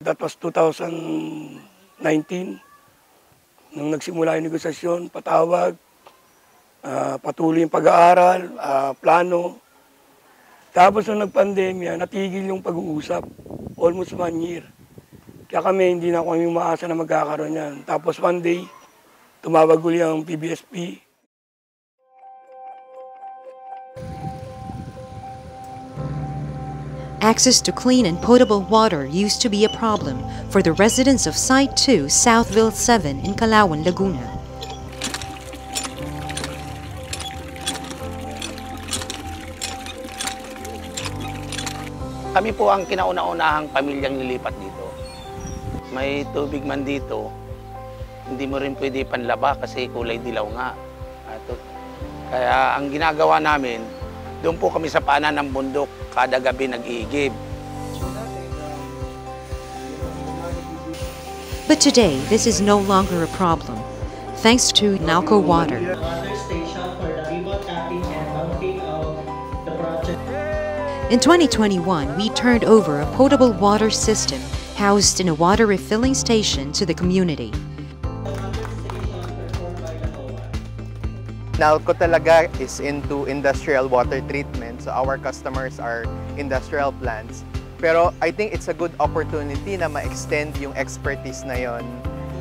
That was 2019. Nung nagsimula yung negosasyon, patawag, patuloy yung pag-aaral, plano. Tapos nung nagpandemya, natigil yung pag-uusap. Almost 1 year. Kaya kami, hindi na kami umaasa na magkakaroon yan. Tapos one day, tumawag uli ang PBSP. Access to clean and potable water used to be a problem for the residents of Site 2, Southville 7 in Calauan, Laguna. Kami po ang kinauna-unahang pamilyang nilipat dito. May tubig man dito, hindi mo rin pwede panlaba kasi kulay dilaw nga. Kaya ang ginagawa namin, doon po kami sa paanan ng bundok, kada gabi nag-iigib. But today, this is no longer a problem, thanks to Nalco Water. Water station for the ribbon cutting and mounting of the project. In 2021, we turned over a potable water system housed in a water refilling station to the community. Nalco talaga is into industrial water treatment, so our customers are industrial plants. Pero I think it's a good opportunity na ma-extend yung expertise na yon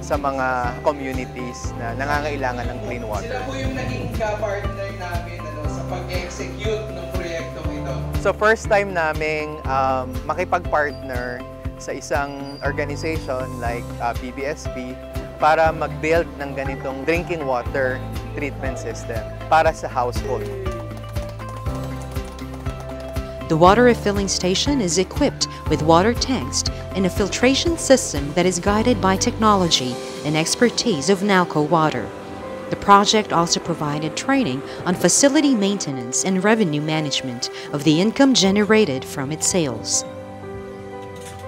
sa mga communities na nangangailangan ng clean water. Sila po yung naging ka-partner namin sa pag-execute ng proyektong ito. So first time naming makipag-partner sa isang organization like PBSP para mag-build ng ganitong drinking water treatment system para sa household. The water refilling station is equipped with water tanks and a filtration system that is guided by technology and expertise of Nalco Water. The project also provided training on facility maintenance and revenue management of the income generated from its sales.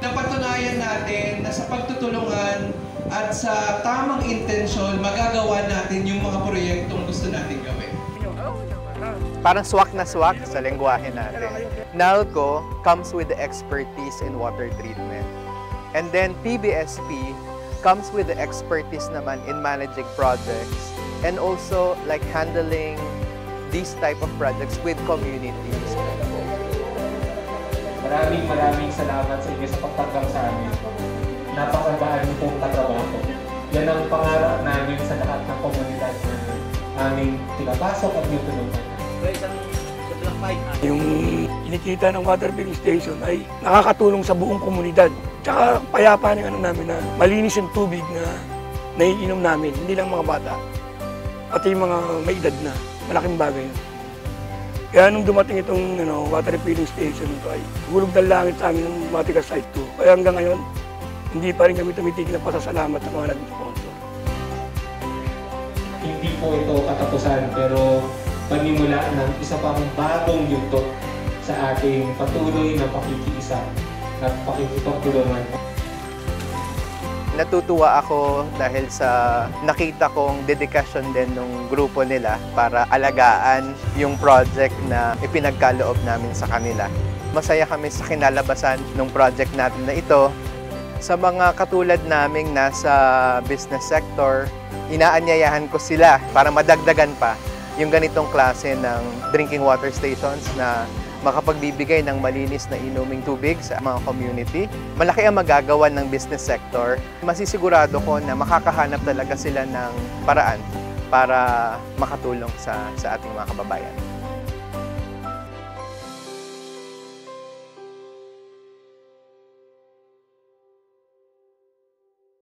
Napatunayan natin na sa pagtutulungan at sa tamang intensyon, magagawa natin yung mga proyektong gusto natin gawin. Parang swak na swak sa lengguwahe natin. Nalco comes with the expertise in water treatment. And then PBSP comes with the expertise naman in managing projects and also like handling these type of projects with communities. Maraming salamat sa inyo sa pagtanggap sa amin. Napakabaan niyo pong katrabaho. Yan ang pangarap namin sa lahat ng komunidad na aming pinapasok at tinutulungan. Yung kinikita ng water filling station ay nakakatulong sa buong komunidad. Tsaka payapa ng namin na malinis yung tubig na naiinom namin, hindi lang mga bata. Pati yung mga may edad na, malaking bagay yun. Kaya nung dumating itong water filling station ito ay hulog ng langit sa amin ng Matica Site 2. Kaya hanggang ngayon, hindi pa rin kami tumitigil ng pasasalamat ng mga nag-sponsor. Hindi po ito katapusan pero panimula ng isa pang bagong yugto sa ating patuloy na pakikiisa at pakikipagtulungan. Natutuwa ako dahil sa nakita kong dedikasyon din ng grupo nila para alagaan yung project na ipinagkaloob namin sa kanila. Masaya kami sa kinalabasan ng project natin na ito. Sa mga katulad naming nasa business sector, inaanyayahan ko sila para madagdagan pa yung ganitong klase ng drinking water stations na makapagbibigay ng malinis na inuming tubig sa mga community. Malaki ang magagawa ng business sector. Masisigurado ko na makakahanap talaga sila ng paraan para makatulong sa ating mga kababayan.